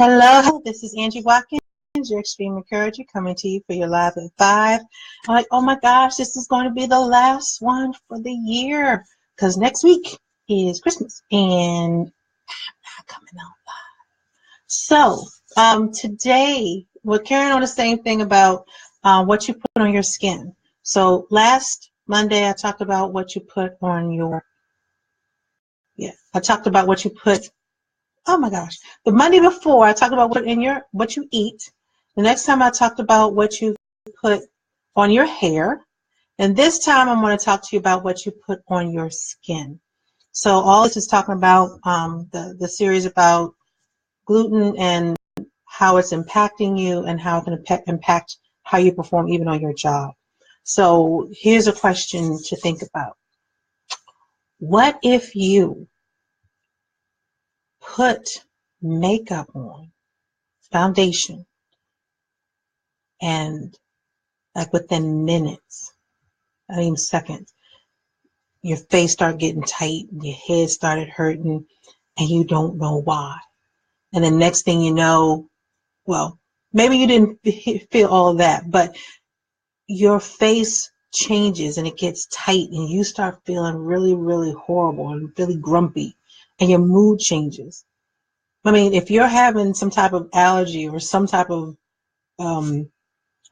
Hello, this is Angie Watkins, your extreme encourager, coming to you for your live at 5. I'm like, oh my gosh, this is going to be the last one for the year because next week is Christmas and I'm not coming out live. So today we're carrying on the same thing about what you put on your skin. So last Monday I talked about what you put on your, oh my gosh. The Monday before, I talked about what you eat. The next time I talked about what you put on your hair. And this time I'm going to talk to you about what you put on your skin. So all this is talking about the series about gluten and how it's impacting you and how it can impact how you perform even on your job. So here's a question to think about. What if you put makeup on, foundation, and like within minutes, not even seconds, your face started getting tight, your head started hurting, and you don't know why. And the next thing you know, well, maybe you didn't feel all of that, but your face changes and it gets tight and you start feeling really, really horrible and really grumpy and your mood changes. I mean, if you're having some type of allergy or some type of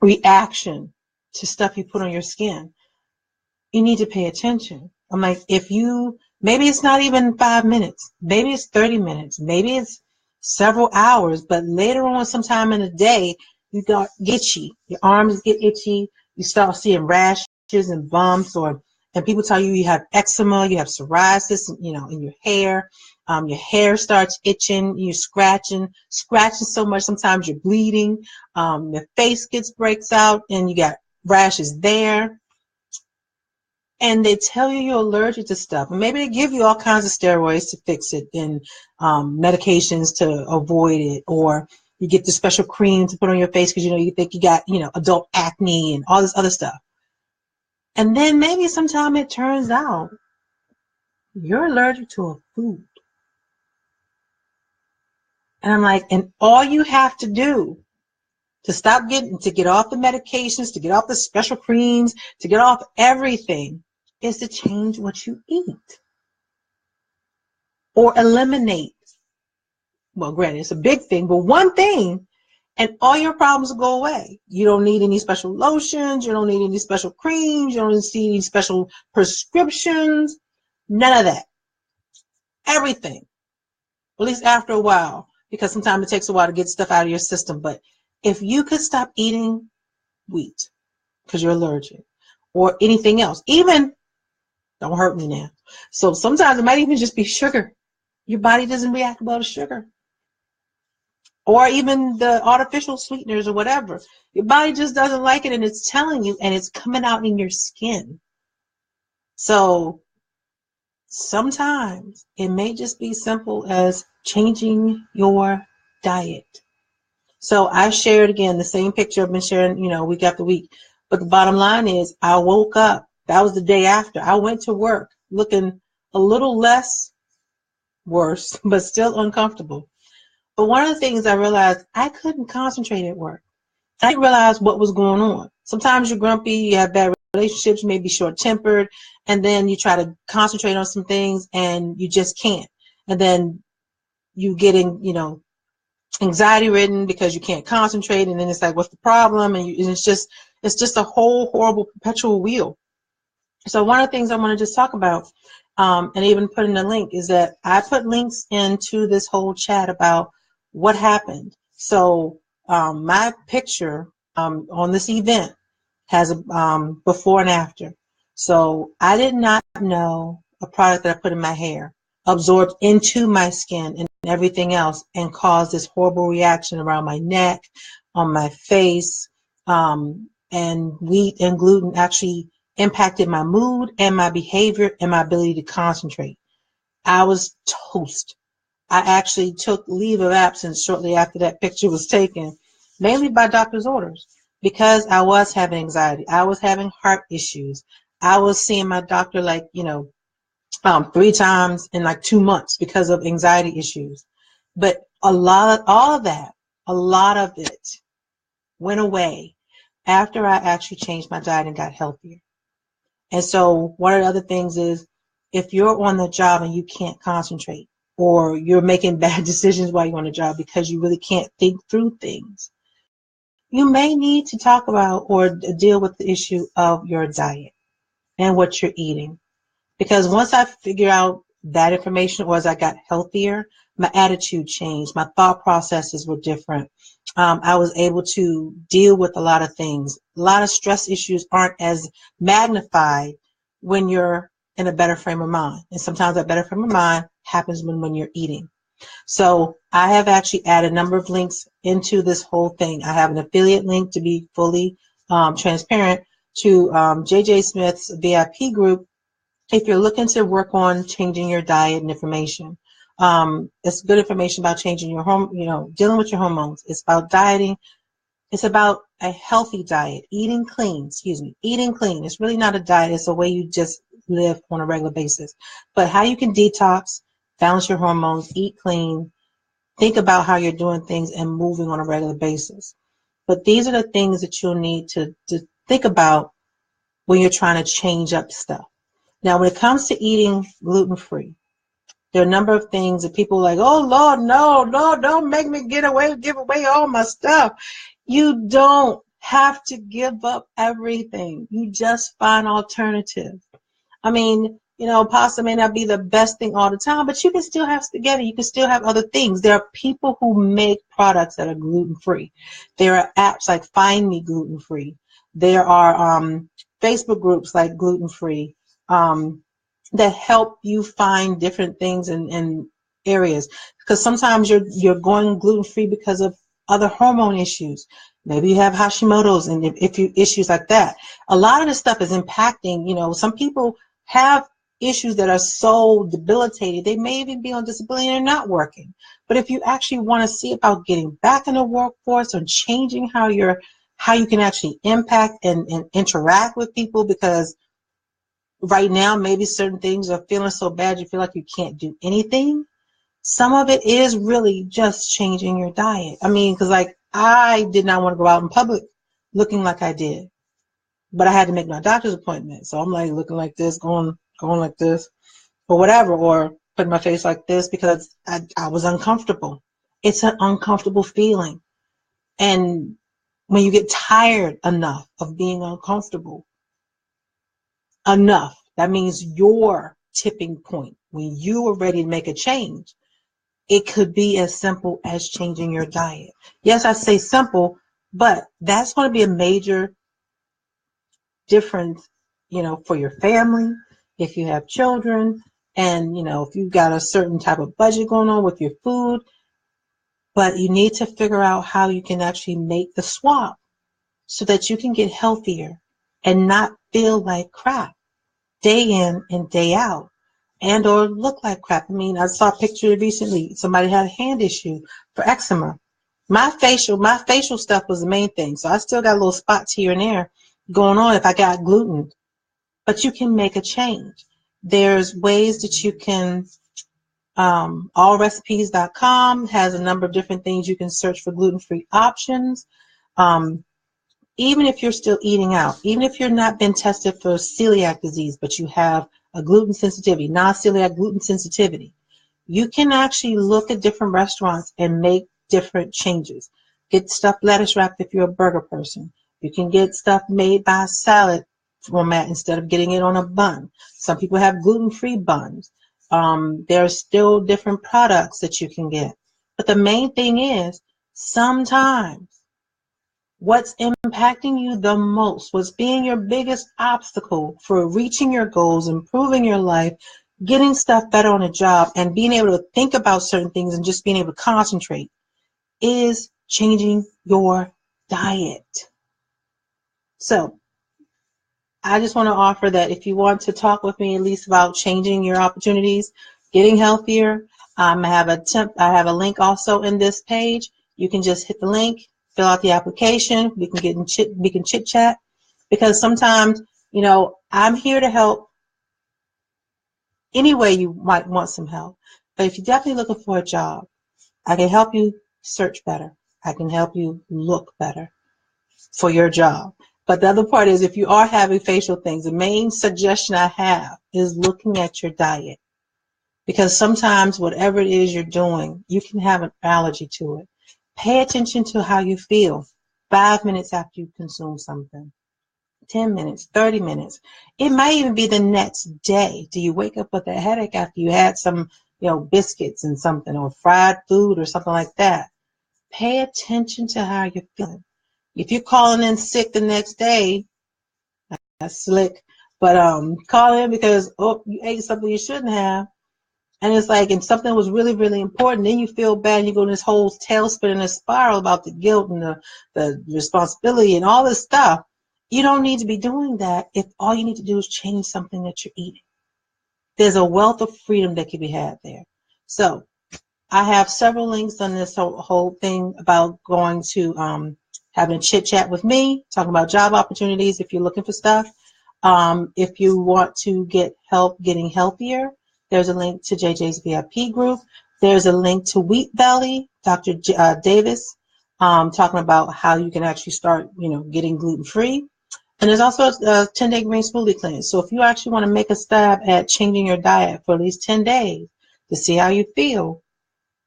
reaction to stuff you put on your skin, you need to pay attention. I'm like, maybe it's not even 5 minutes, maybe it's 30 minutes, maybe it's several hours, but later on sometime in the day, you got itchy, your arms get itchy, you start seeing rashes and bumps, and people tell you have eczema, you have psoriasis, in your hair starts itching, you're scratching so much, sometimes you're bleeding, your face breaks out, and you got rashes there. And they tell you you're allergic to stuff. And maybe they give you all kinds of steroids to fix it and medications to avoid it. Or you get the special cream to put on your face because, you think you got, adult acne and all this other stuff. And then maybe sometime it turns out you're allergic to a food. And I'm like, and all you have to do to get off the medications, to get off the special creams, to get off everything is to change what you eat or eliminate. Well, granted, it's a big thing, but one thing and all your problems will go away. You don't need any special lotions. You don't need any special creams. You don't need any special prescriptions. None of that. Everything. At least after a while, because sometimes it takes a while to get stuff out of your system. But if you could stop eating wheat because you're allergic or anything else, even, don't hurt me now. So sometimes it might even just be sugar. Your body doesn't react well to sugar. Or even the artificial sweeteners or whatever. Your body just doesn't like it, and it's telling you, and it's coming out in your skin. So sometimes it may just be simple as changing your diet. So I shared again the same picture I've been sharing, week after week. But the bottom line is I woke up. That was the day after. I went to work looking a little less worse, but still uncomfortable. But one of the things I realized, I couldn't concentrate at work. I didn't realize what was going on. Sometimes you're grumpy, you have bad relationships, you may be short-tempered, and then you try to concentrate on some things and you just can't. And then you getting, anxiety ridden because you can't concentrate, and then it's like, what's the problem? And it's just a whole horrible perpetual wheel. So one of the things I want to just talk about, and even put in a link, is that I put links into this whole chat about what happened. So my picture on this event has a before and after. So I did not know a product that I put in my hair absorbed into my skin and everything else and caused this horrible reaction around my neck, on my face, and wheat and gluten actually impacted my mood and my behavior and my ability to concentrate. I was toast. I actually took leave of absence shortly after that picture was taken, mainly by doctor's orders, because I was having anxiety. I was having heart issues. I was seeing my doctor 3 times in 2 months because of anxiety issues. But all of that, a lot of it went away after I actually changed my diet and got healthier. And so one of the other things is, if you're on the job and you can't concentrate, or you're making bad decisions while you're on the job because you really can't think through things, you may need to talk about or deal with the issue of your diet and what you're eating. Because once I figured out that information, or as I got healthier, my attitude changed. My thought processes were different. I was able to deal with a lot of things. A lot of stress issues aren't as magnified when you're in a better frame of mind. And sometimes that better frame of mind happens when you're eating. So I have actually added a number of links into this whole thing. I have an affiliate link, to be fully transparent, to JJ Smith's VIP group. If you're looking to work on changing your diet and information, it's good information about changing your dealing with your hormones. It's about dieting. It's about a healthy diet, eating clean, eating clean. It's really not a diet. It's a way you just live on a regular basis. But how you can detox, balance your hormones, eat clean, think about how you're doing things and moving on a regular basis. But these are the things that you'll need to think about when you're trying to change up stuff. Now, when it comes to eating gluten-free, there are a number of things that people are like, oh, Lord, no, don't make me give away all my stuff. You don't have to give up everything. You just find alternatives. I mean, pasta may not be the best thing all the time, but you can still have spaghetti. You can still have other things. There are people who make products that are gluten-free. There are apps like Find Me Gluten-Free. There are Facebook groups like Gluten-Free that help you find different things in areas. Because sometimes you're going gluten-free because of other hormone issues. Maybe you have Hashimoto's and if you issues like that. A lot of this stuff is impacting, some people have issues that are so debilitating, they may even be on disability and they're not working. But if you actually want to see about getting back in the workforce or changing how you can actually impact and interact with people, because right now maybe certain things are feeling so bad you feel like you can't do anything. Some of it is really just changing your diet. I mean, because like I did not want to go out in public looking like I did, but I had to make my doctor's appointment. So I'm like looking like this, going like this, or whatever, or putting my face like this because I was uncomfortable. It's an uncomfortable feeling. And when you get tired enough of being uncomfortable, that means your tipping point when you are ready to make a change. It could be as simple as changing your diet. Yes, I say simple, but that's going to be a major difference, for your family, if you have children, and, if you've got a certain type of budget going on with your food. But you need to figure out how you can actually make the swap so that you can get healthier and not feel like crap day in and day out, and or look like crap. I mean, I saw a picture recently. Somebody had a hand issue for eczema. My facial stuff was the main thing. So I still got little spots here and there going on if I got gluten. But you can make a change. There's ways that you can, allrecipes.com has a number of different things you can search for gluten-free options. Even if you're still eating out, even if you're not been tested for celiac disease, but you have a gluten sensitivity, non-celiac gluten sensitivity, you can actually look at different restaurants and make different changes. Get stuffed lettuce wrapped if you're a burger person. You can get stuff made by a salad format instead of getting it on a bun. Some people have gluten-free buns. There are still different products that you can get. But the main thing is, sometimes what's impacting you the most, what's being your biggest obstacle for reaching your goals, improving your life, getting stuff better on a job, and being able to think about certain things and just being able to concentrate, is changing your diet. So I just want to offer that if you want to talk with me at least about changing your opportunities, getting healthier, I have a link also in this page. You can just hit the link, fill out the application. We can chit chat, because sometimes, I'm here to help any way you might want some help. But if you're definitely looking for a job, I can help you search better. I can help you look better for your job. But the other part is, if you are having facial things, the main suggestion I have is looking at your diet. Because sometimes whatever it is you're doing, you can have an allergy to it. Pay attention to how you feel 5 minutes after you consume something, 10 minutes, 30 minutes. It might even be the next day. Do you wake up with a headache after you had some, biscuits and something, or fried food or something like that? Pay attention to how you're feeling. If you're calling in sick the next day, that's slick. But call in because you ate something you shouldn't have. And it's like, if something was really, really important, then you feel bad and you go in this whole tailspin and a spiral about the guilt and the responsibility and all this stuff. You don't need to be doing that if all you need to do is change something that you're eating. There's a wealth of freedom that can be had there. So I have several links on this whole thing about going to having a chit chat with me, talking about job opportunities if you're looking for stuff. If you want to get help getting healthier, there's a link to JJ's VIP group. There's a link to Wheat Belly, Dr. Davis, talking about how you can actually start, getting gluten-free. And there's also a 10-day green smoothie cleanse. So if you actually want to make a stab at changing your diet for at least 10 days to see how you feel,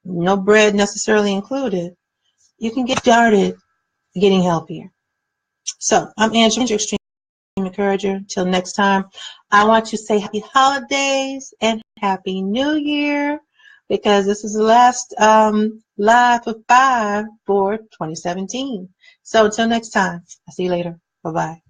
no bread necessarily included, you can get started getting healthier. So I'm Angela, your Extreme Encourager. Till next time, I want to say happy holidays and happy new year, because this is the last live of 5 for 2017. So until next time, I'll see you later. Bye-bye.